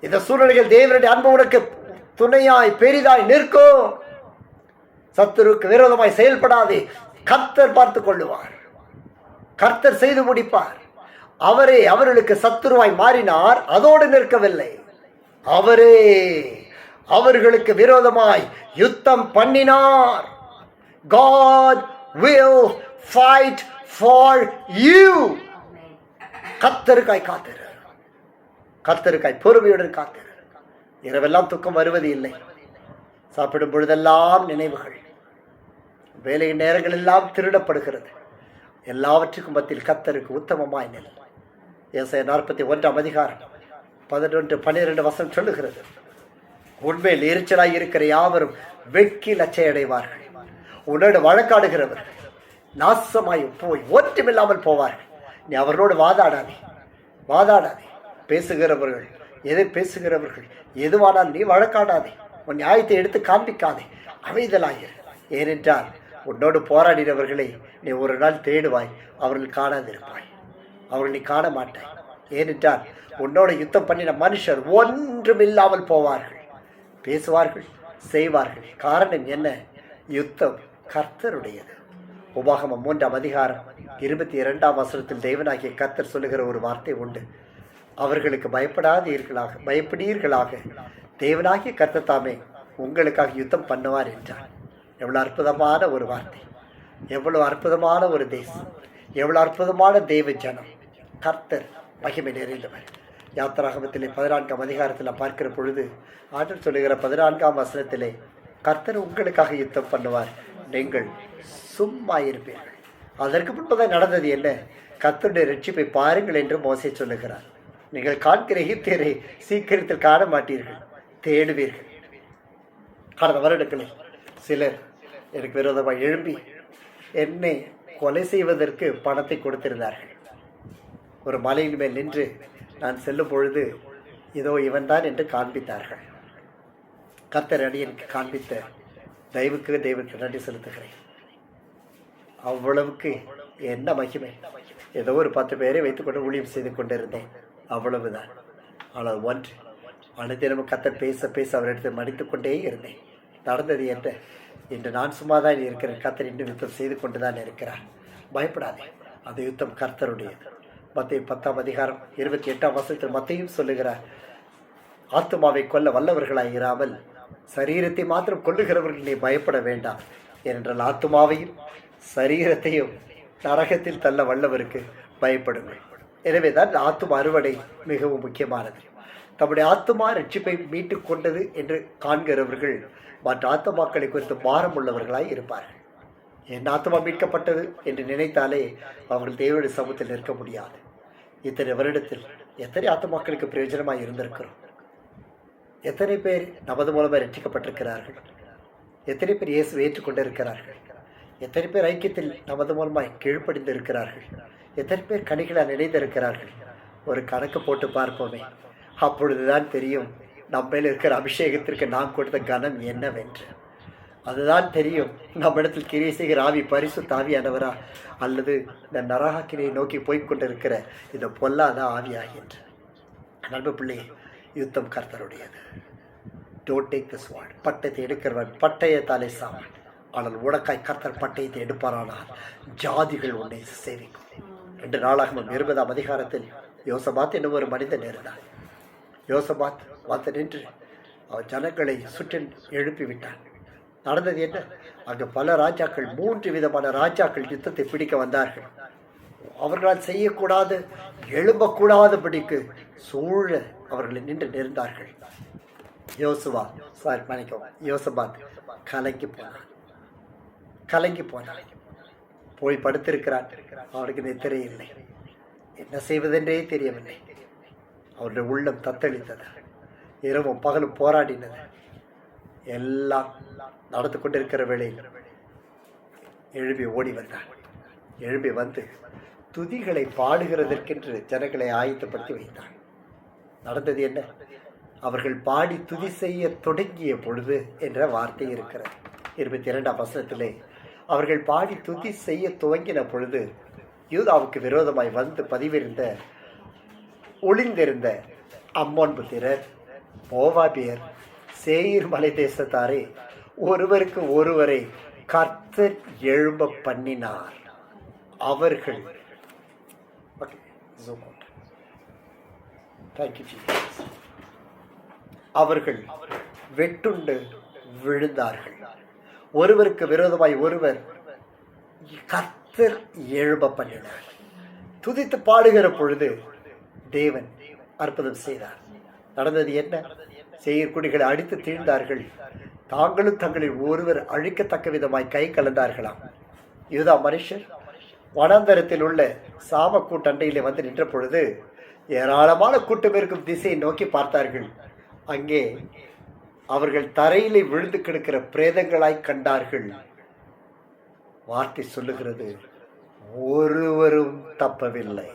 இந்த சூழ்நிலையில் தேவனுடைய அன்பு உனக்கு துணையாய் பெரிதாய் நிற்கும். சத்துருக்கு விரோதமாய் செயல்படாதே. கர்த்தர் பார்த்துக் கொள்ளுவார். கர்த்தர் செய்து முடிப்பார். அவரே அவர்களுக்கு சத்துருவாய் மாறினார். அதோடு நிற்கவில்லை, அவரே அவர்களுக்கு விரோதமாய் யுத்தம் பண்ணினார். God will fight for you. கர்த்தருக்காய் காத்திரு, கர்த்தருக்காய் பொறுமையுடன் காத்திரு. இரவெல்லாம் துக்கம் வருவது இல்லை. சாப்பிடும் பொழுதெல்லாம் நினைவுகள், வேலை நேரங்கள் எல்லாம் திருடப்படுகிறது. எல்லாவற்றுக்கும் மத்தியில் கர்த்தருக்கு உத்தமமாய் நில். ஏசாயா 41ஆம் அதிகாரம் 11-12 வசனம் சொல்லுகிறது, உண்மையில் எரிச்சலாய் இருக்கிற யாவரும் வெட்கி லட்சையடைவார்கள். உன்னோடு வழக்காடுகிறவர்கள் நாசமாய் போய் ஒற்றுமில்லாமல் போவார்கள். நீ அவர்களோடு வாதாடாதே, வாதாடாதே. பேசுகிறவர்கள், எதை பேசுகிறவர்கள் எதுவானால் நீ வழக்காடாதே. உன் நியாயத்தை எடுத்து காண்பிக்காதே, அமைதலாயிரு. ஏனென்றால் உன்னோடு போராடினவர்களை நீ ஒரு நாள் தேடுவாய், அவர்கள் காணாதிருப்பாய். அவர்கள் நீ காண மாட்டாய். ஏனென்றால் உன்னோட யுத்தம் பண்ணின மனுஷர் ஒன்றுமில்லாமல் போவார்கள். பேசுவார்கள், செய்வார்கள். காரணம் என்ன? யுத்தம் கர்த்தருடையது. உபாகமம் 3ஆம் அதிகாரம் 22ஆம் வசனத்தில் தேவனாகிய கர்த்தர் சொல்லுகிற ஒரு வார்த்தை உண்டு, அவர்களுக்கு பயப்படீர்களாக தேவனாகிய கர்த்தர் தாமே உங்களுக்காக யுத்தம் பண்ணுவார் என்றார். எவ்வளவு அற்புதமான ஒரு வார்த்தை, எவ்வளவு அற்புதமான ஒரு தேசம், எவ்வளவு அற்புதமான தேவ ஜனம். கர்த்தர் மகிமை நிறைந்தவர். யாத்திராகமத்திலே 14ஆம் அதிகாரத்தில் பார்க்கிற பொழுது ஆற்றல் சொல்லுகிற 14ஆம் வசனத்திலே, கர்த்தர் உங்களுக்காக யுத்தம் பண்ணுவார், நீங்கள் சும்மா இருப்பீர்கள். அதற்கு முன்பதாக நடந்தது என்ன? கர்த்தருடைய ரட்சிப்பை பாருங்கள் என்று மோசே சொல்லுகிறார். நீங்கள் காண்கிற எகிப்தியரை சீக்கிரத்தில் காண மாட்டீர்கள், தேடுவீர்கள். கடந்த வருடங்களில் சிலர் எனக்கு விரோதமாக எழும்பி என்னை கொலை செய்வதற்கு பணத்தை கொடுத்திருந்தார்கள். ஒரு மலையின் மேல் நின்று நான் செல்லும் பொழுது இதோ இவன் தான் என்று காண்பித்தார்கள். கர்த்தர் அடியனுக்கு காண்பித்த தயவுக்கு நன்றி செலுத்துகிறேன். அவ்வளவுக்கு என்ன மகிமை. ஏதோ ஒரு 10 பேரை வைத்துக்கொண்டு ஊழியம் செய்து கொண்டிருந்தேன், அவ்வளவுதான். ஆனால் ஒன்று அனுதினமும் கர்த்தர் பேச பேச அவரிடத்தில் மடித்து கொண்டே இருந்தேன். நடந்தது என்ன? இன்று நான் சும்மா தான் இருக்கிறேன், கர்த்தர் இன்னும் யுத்தம் செய்து கொண்டு தான் இருக்கிறார். பயப்படாதே, அந்த யுத்தம் கர்த்தருடையது. மத்தேயு 10:28 மத்தேயும் சொல்லுகிறார், ஆத்துமாவை கொல்ல வல்லவர்களாய் இராமல் சரீரத்தை மாத்திரம் கொல்லுகிறவர்கள் நீ பயப்பட வேண்டாம். ஏனென்றால் ஆத்துமாவையும் சரீரத்தையும் நரகத்தில் தள்ள வல்லவருக்கு பயப்படுங்கள். எனவே தான் ஆத்தும அறுவடை மிகவும் முக்கியமானது. தம்முடைய ஆத்துமா ரட்சிப்பை மீட்டு கொண்டது என்று காண்கிறவர்கள் மற்ற ஆத்துமாக்களை குறித்து பாரம் உள்ளவர்களாய் இருப்பார்கள். என் ஆத்துமா மீட்கப்பட்டது என்று நினைத்தாலே அவர்கள் தேவனுடைய சமூகத்தில் நிற்க முடியாது. இத்தனை வருடத்தில் எத்தனை ஆத்துமாக்களுக்கு பிரயோஜனமாக இருந்திருக்கிறோம். எத்தனை பேர் நமது மூலமாக ரட்சிக்கப்பட்டிருக்கிறார்கள். எத்தனை பேர் இயேசுவை ஏற்றுக்கொண்டிருக்கிறார்கள். எத்தனை பேர் ஐக்கியத்தில் நமது மூலமாய் கீழ்ப்படிந்து இருக்கிறார்கள். எத்தனை பேர் கனிகளால் நினைந்திருக்கிறார்கள். ஒரு கணக்கு போட்டு பார்ப்போமே, அப்பொழுதுதான் தெரியும் நம்மேல் இருக்கிற அபிஷேகத்திற்கு நாம் கொடுத்த கனம் என்னவென்று. அதுதான் தெரியும் நம்மிடத்தில் கிரியை செய்கிற ஆவி பரிசுத்த ஆவியானவரா அல்லது இந்த நரகாக்கினை நோக்கி போய்கொண்டிருக்கிற இந்த பொல்லாத ஆவியாகின்ற. நண்பு பிள்ளையே, யுத்தம் கர்த்தருடையது. Don't take the sword. பட்டயத்தை எடுக்கிறவன் பட்டயத்தாலே சாவான். ஆனால் உனக்காய் கர்த்தர் பட்டயத்தை எடுப்பாரானால் ஜாதிகள் உன்னை சேவிக்கும். 2 நாளாகமம் 20 யோசபாத் என்னும் ஒரு மனிதன் இருந்தான். யோசபாத் வந்து நின்று அவன் ஜனங்களை சுற்றி எழுப்பிவிட்டான். நடந்தது என்ன? அங்கு பல ராஜாக்கள், 3 விதமான ராஜாக்கள் யுத்தத்தை பிடிக்க வந்தார்கள். அவர்களால் செய்யக்கூடாது, எழும்பக்கூடாதபடிக்கு சூழ அவர்கள் நின்று நிறுந்தார்கள். யோசபாத் கலங்கி போனான். போய் படுத்திருக்கிறான். அவனுக்கு நித்திரை இல்லை. என்ன செய்வதென்றே தெரியவில்லை. அவருடைய உள்ளம் தத்தளித்தது. இரவும் பகலும் போராடினது. எல்லாம் நடந்து கொண்டிருக்கிற வேளையில் எழுப்பி ஓடி வந்தான். எழுப்பி வந்து துதிகளை பாடுகிறதற்கென்று ஜனங்களை ஆயத்தப்படுத்தி வைத்தான். நடந்தது என்ன? அவர்கள் பாடி துதி செய்ய தொடங்கிய பொழுது என்ற வார்த்தை இருக்கிறது. 22 அவர்கள் பாடி துதி செய்ய துவங்கின பொழுது யூதாவுக்கு விரோதமாய் வந்து பதிவிருந்த ஒளிந்திருந்த அம்மோன் புத்திரர், மோவாபியர், சேயீர் மலை தேசத்தாரே ஒருவருக்கு ஒருவரை கர்த்தர் எழும்ப பண்ணினார். அவர்கள் அவர்கள் வெட்டுண்டு விழுந்தார்கள். ஒருவருக்கு விரோதமாய் ஒருவர் கர்த்தர் எழும்ப பண்ணினார். துதித்து பாடுகிற பொழுது தேவன் அற்புதம் செய்தார். நடந்தது என்ன? சேயீர் குடிகளை அடித்து தீழ்ந்தார்கள். தாங்களும் தங்களில் ஒருவர் அழிக்கத்தக்க விதமாய் கை கலந்தார்களாம். யூதா மனுஷர் வனாந்தரத்தில் உள்ள சாம கூட்டண்டையிலே வந்து நின்ற பொழுது ஏராளமான கூட்டம் இருக்கும் திசையை நோக்கி பார்த்தார்கள். அங்கே அவர்கள் தரையிலே விழுந்து கிடக்கிற பிரேதங்களாய் கண்டார்கள். வார்த்தை சொல்லுகிறது, ஒருவரும் தப்பவில்லை.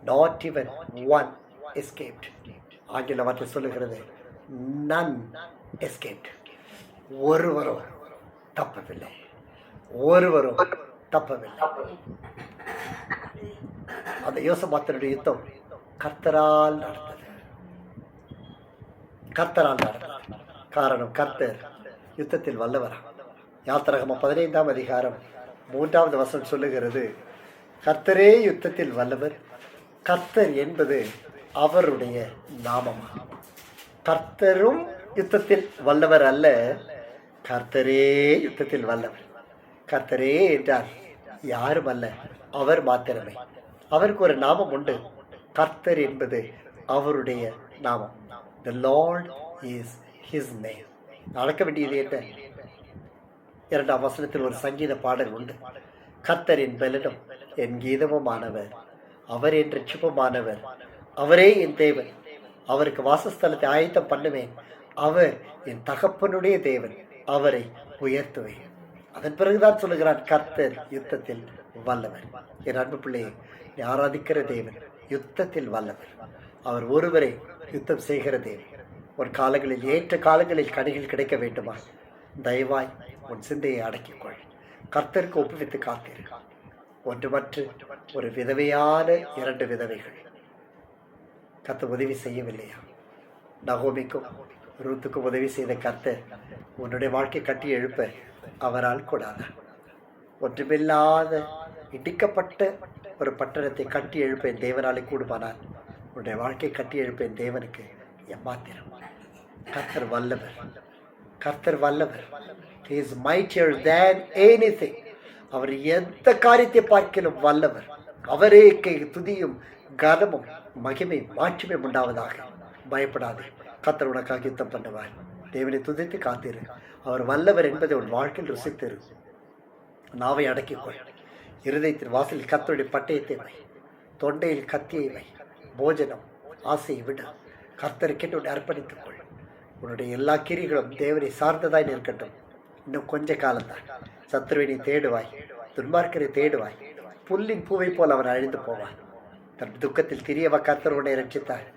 Not even one escaped. ஆங்கில வார்த்தை சொல்லுகிறது, none escaped. ஒருவரும் தப்பவில்லை. ஒருவரும் தப்பவில்லை. அந்த யோசபாத்தினுடைய யுத்தம் கர்த்தரால் நடந்தது. காரணம், கர்த்தர் யுத்தத்தில் வல்லவர். யாத்திராகமம் 15 சொல்லுகிறது, கர்த்தரே யுத்தத்தில் வல்லவர். கர்த்தர் என்பது அவருடைய நாமம். கர்த்தரும் யுத்தத்தில் வல்லவர் அல்ல, கர்த்தரே யுத்தத்தில் வல்லவர். கர்த்தரே என்றால் யாரும் அல்ல, அவர் மாத்திரமே. அவருக்கு ஒரு நாமம் உண்டு. கர்த்தர் என்பது அவருடைய நாமம். The Lord is his name. நடக்க வேண்டியது என்ன? 2 ஒரு சங்கீத பாடல் உண்டு. கர்த்தரின் பலனும் என் கீதமுமானவர், அவர் என் ரட்சிப்புமானவர், அவரே என் தேவன், அவருக்கு வாசஸ்தலத்தை ஆயத்தம் பண்ணுவேன், அவர் என் தகப்பனுடைய தேவன், அவரை உயர்த்துவேன். அதன் பிறகுதான் சொல்லுகிறான், கர்த்தர் யுத்தத்தில் வல்லவர். என் அன்பு பிள்ளையை, நீ ஆராதிக்கிற தேவன் யுத்தத்தில் வல்லவர். அவர் ஒருவரை யுத்தம் செய்கிற தேவன். ஒரு காலங்களில், ஏற்ற காலங்களில் கனிகள் கிடைக்க வேண்டுமா? தயவாய் உன் சிந்தையை அடக்கிக்கொள். கர்த்தருக்கு ஒப்புவித்து காத்தீர். ஒன்றுமற்று ஒரு விதவையான 2 விதவைகள் கர்த்தர் உதவி செய்யவில்லையா? நகோமிக்கும் ரூத்துக்கும் உதவி செய்த கர்த்தர் உன்னுடைய வாழ்க்கை கட்டி எழுப்ப அவரால் கூடாதா? ஒன்றுமில்லாத இடிக்கப்பட்ட ஒரு பட்டணத்தை கட்டி எழுப்ப என் தேவனாலே கூடுமானால் உன்னுடைய வாழ்க்கை கட்டி எழுப்ப என் தேவனுக்கு எம்மாத்திரம். கர்த்தர் வல்லவர், கர்த்தர் வல்லவர். He is mightier than anything. அவர் எந்த காரியத்தை பார்க்கிலும் வல்லவர். அவரே துதியும் கனமும் மகிமை மாற்றுமே உண்டாவதாக. பயப்படாதே, கர்த்தர் உனக்காக யுத்தம் பண்ணுவார். தேவனை துதித்து காத்திரு. அவர் வல்லவர் என்பதை உன் வாழ்க்கையில் ருசித்திரு. நாவை அடக்கிக்கொள். இருதயத்தின் வாசலில் கர்த்தருடைய பட்டயத்தை வை. தொண்டையில் கத்தியை வை. போஜனம் ஆசையை விட கர்த்தருக்கென்று உன்னை அர்ப்பணித்துக்கொள். உன்னுடைய எல்லா கிரிகளும் தேவனை சார்ந்ததாய் இருக்கட்டும். இன்னும் கொஞ்ச காலம்தான். சத்துருவை நீ தேடுவாய், துன்மார்க்கரை தேடுவாய். புல்லின் பூவை போல் அவன் அழிந்து போவான். தன் துக்கத்தில் திரியவ கர்த்தர் உன்னை ரட்சித்தார்.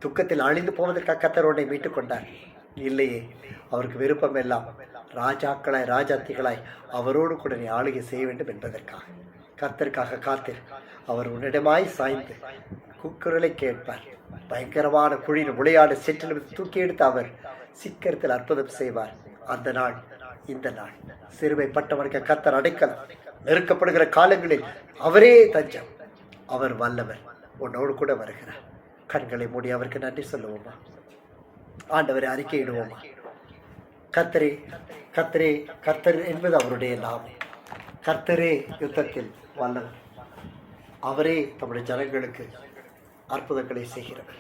துக்கத்தில் அழிந்து போவதற்காக கர்த்தர் உன்னை மீட்டுக் கொண்டார். இல்லையே, அவருக்கு விருப்பம் எல்லாம் ராஜாக்களாய் ராஜாத்திகளாய் அவரோடு கூட நீ ஆளுகை செய்ய வேண்டும் என்பதற்காக. கர்த்தருக்காக காத்திரு. அவர் உன்னிடமாய் சாய்ந்து குக்குரலை கேட்பார். பயங்கரமான குழியில் விளையாடு செற்றிலும் தூக்கி எடுத்து அவர் சீக்கிரத்தில் அற்புதம் செய்வார். அந்த நாள் இந்த நாள். சிறுமைப்பட்டவனுக்கு கர்த்தர் அடைக்கலம். நெருக்கப்படுகிற காலங்களில் அவரே தஞ்சம். அவர் வல்லவர். உன்னோடு கூட வருகிறார். கண்களை மூடி அவருக்கு நன்றி சொல்லுவோமா? ஆண்டவரை அறிக்கையிடுவோமா? கர்த்தரே, கர்த்தரே, கர்த்தர் என்பது அவருடைய நாமம். கர்த்தரே யுத்தத்தில் வல்லவர். அவரே தம்முடைய ஜனங்களுக்கு அற்புதங்களை செய்கிறவர்.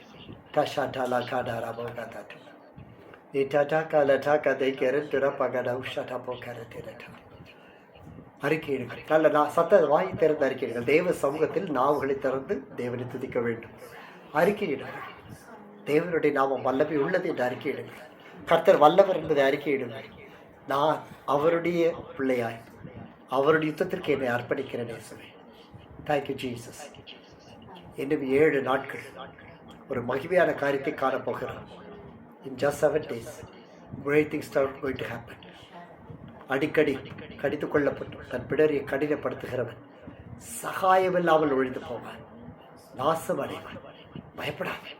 அறிக்கையிடுங்கள். நல்ல சத்த வாய் திறந்து அறிக்கையிடுங்கள். தேவ சமூகத்தில் நாவுகளை திறந்து தேவனை துதிக்க வேண்டும். அறிக்கையிடுங்கள். தேவனுடைய நாமம் வல்லமை உள்ளது என்று அறிக்கையிடுங்கள். கர்த்தர் வல்லவர் என்பதை அறிக்கையிடுங்கள். நான் அவருடைய பிள்ளையாய் அவருடைய யுத்தத்திற்கு என்னை அர்ப்பணிக்கிறேன் இயேசுவே. Thank you Jesus. இன்னும் 7 நாட்கள் ஒரு மகிமையான காரியத்தை காணப்போகிறோம். In just 7 days, great things are going to happen. அடிக்கடி கடித்து கொள்ளப்பட்டு தன் பிடரியை கடினப்படுத்துகிறவன் சகாயமில்லாமல் ஒழிந்து போவான், நாசம் அடைவான். பயப்படாதே,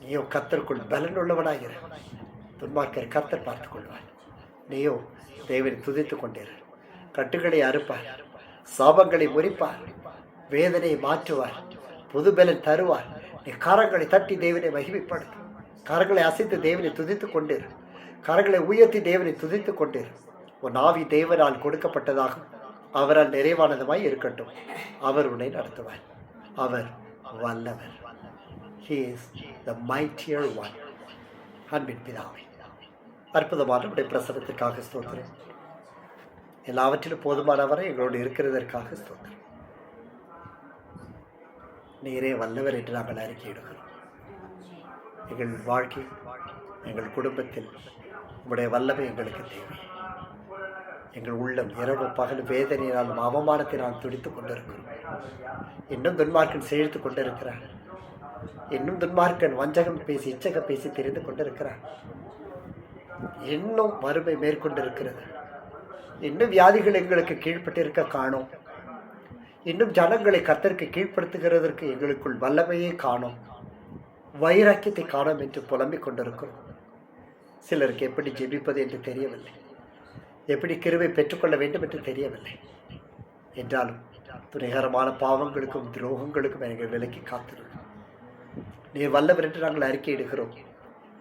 நீயோ கர்த்தருக்குள் பலன் உள்ளவனாகிற. துன்மார்க்கரை கர்த்தர் பார்த்துக் கொள்வார். நீயோ தேவனை துதித்துக் கொண்டிரு. கட்டுகளை அறுப்பார், சாபங்களை முறிப்பார், வேதனையை மாற்றுவார், புது பலன் தருவார். நீ கரங்களை தட்டி தேவனை மகிமைப்படுத்தும். கரங்களை அசைத்து தேவனை துதித்துக் கொண்டிரு. கரங்களை உயர்த்தி தேவனை துதித்துக் கொண்டிரு. உன் ஆவி தேவனால் கொடுக்கப்பட்டதாகும், அவரால் நிறைவானதுமாய் இருக்கட்டும். அவர் உன்னை நடத்துவார். அவர் வல்லவர். He is the mightier one. அன்பின் பிதாவே, அற்புதமான உடைய பிரசனத்திற்காக ஸ்தோத்திரம். எல்லாவற்றிலும் போதுமானவரை எங்களோடு இருக்கிறதற்காக ஸ்தோத்திரம். நீரே வல்லவர் என்று நாங்கள் அறிக்கையிடுகிறோம். எங்கள் வாழ்க்கை, எங்கள் குடும்பத்தில் உங்களுடைய வல்லமை எங்களுக்கு தேவை. எங்கள் உள்ளம் இரவு பகல் வேதனையினாலும் அவமானத்தினால் துடித்துக் கொண்டிருக்கிறோம். இன்னும் துன்மார்க்கன் செழித்து கொண்டிருக்கிறார். இன்னும் துன்மார்க்கன் வஞ்சகம் பேசி இச்சக பேசி தெரிந்து கொண்டிருக்கிறார். இன்னும் வறுமை மேற்கொண்டிருக்கிறது. இன்னும் வியாதிகள் எங்களுக்கு கீழ்பட்டிருக்க காணோம். இன்னும் ஜனங்களை கர்த்தருக்கு கீழ்ப்படுத்துகிறதற்கு எங்களுக்குள் வல்லமையே காணோம், வைராக்கியத்தை காணோம் என்று புலம்பிக் கொண்டிருக்கிறோம். சிலருக்கு எப்படி ஜெபிப்பது என்று தெரியவில்லை, எப்படி கிருபை பெற்றுக்கொள்ள வேண்டும் என்று தெரியவில்லை. என்றாலும் துணைகரமான பாவங்களுக்கும் துரோகங்களுக்கும் எங்கள் விலக்கி காத்திருக்கிறோம். நீர் வல்லவர் என்று நாங்கள் அறிக்கையிடுகிறோம்.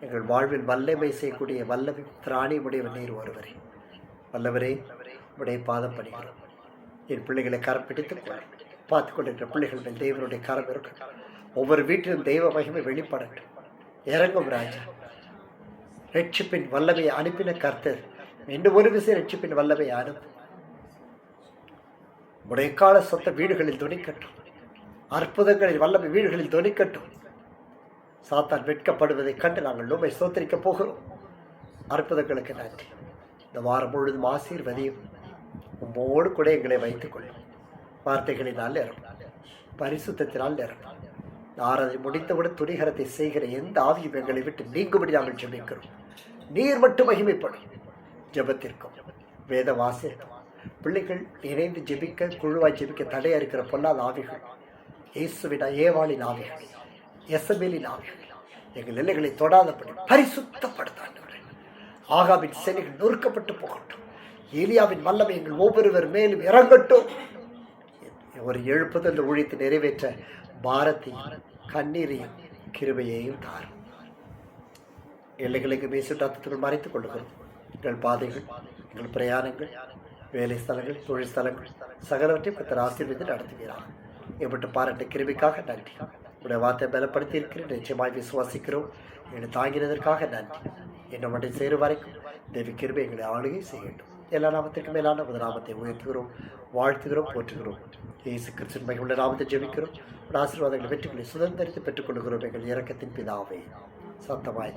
எங்கள் வாழ்வில் வல்லமை செய்யக்கூடிய வல்லமை திராணி உடையவர் நீர் ஒருவரே. வல்லவரே, உடைய பாதம் பணிகிறோம். என் பிள்ளைகளை கரம் பிடித்து பார்த்து கொண்டிருக்கிற பிள்ளைகள் மேல் தேவனுடைய கரம் இருக்கட்டும். ஒவ்வொரு வீட்டிலும் தெய்வ மகிமை வெளிப்படட்டும். இறங்கும் ராஜா. ரட்சிப்பின் வல்லமையை அனுப்பின கர்த்தர் இன்னும் ஒரு விஷயம் ரட்சிப்பின் வல்லமையை அனுப்பும். உடைக்கால சொத்த வீடுகளில் துணிக்கட்டும். அற்புதங்களில் வல்லமை வீடுகளில் துணிக்கட்டும். சாத்தான் வெட்கப்படுவதைக் கண்டு நாங்கள் உம்மை ஸ்தோத்திரிக்கப் போகிறோம். அற்புதங்களுக்கு நன்றி. இந்த வாரம் முழுவதும் ஆசீர்வதியும். உம்மோடு கூட எங்களை வைத்துக் கொள்ளும். வார்த்தைகளினால் நிரப்பும், பரிசுத்தத்தினால் நிரப்பும். ஆராதனை முடித்தவுடன் துணிகரத்தை செய்கிற எந்த ஆவியும் எங்களை விட்டு நீங்கும்படி நாங்கள் ஜெபிக்கிறோம். நீர் மட்டும் மகிமைப்படும். ஜெபத்திற்கும் வேத வாசிற்கும் பிள்ளைகள் இணைந்து ஜெபிக்க, குழுவாய் ஜெபிக்க தடையாக இருக்கிற பொல்லாத ஆவிகள், இயேசுவின் ஏவாளின் ஆவிகள், எசபேலின் ஆவிகள் எங்கள் எல்லைகளை தொடாதபடி பரிசுத்தப்படுத்தாண்டவரே. ஆகாபின் சேனைகள் நொறுக்கப்பட்டு போகட்டும். ஏலியாவின் வல்லமை எங்கள் ஒவ்வொருவர் மேலும் இறங்கட்டும். ஒரு எழுப்புதல் ஊழியத்தை நிறைவேற்ற பாரத்தையும் கண்ணீரையும் கிருபையையும் தாரும். எல்லைகளுக்கு மேசுட்டாத்துடன் மறைத்துக் கொள்ளுகிறோம். எங்கள் பாதைகள், எங்கள் பிரயாணங்கள், வேலை ஸ்தலங்கள், தொழில் ஸ்தலங்கள் சகலவற்றையும் கர்த்தர் ஆசீர்வதித்து நடத்துகிறார். எவ்வளவு பாராட்ட கிருபைக்காக நன்றி. உடைய வார்த்தை பலப்படுத்தி இருக்கிறேன். நிச்சயமாய் விசுவாசிக்கிறோம். எங்களை தாங்கினதற்காக நன்றி. என்ன மட்டும் சேரும் வரைக்கும் தேவி கிருபை எங்களை ஆளுகை செய்யட்டும். எல்லா நாமத்திற்கும் மேலான ஒரு நாமத்தை உயர்த்துகிறோம், வாழ்த்துகிறோம், போற்றுகிறோம். இயேசு கிறிஸ்துவின் மகிமுள்ள நாமத்தை ஜெபிக்கிறோம். ஆசீர்வாதங்களை வெற்றிகளை சுதந்திரித்து பெற்றுக் கொள்கிறோம். எங்கள் இரக்கத்தின் பிதாவே. சத்தமாய்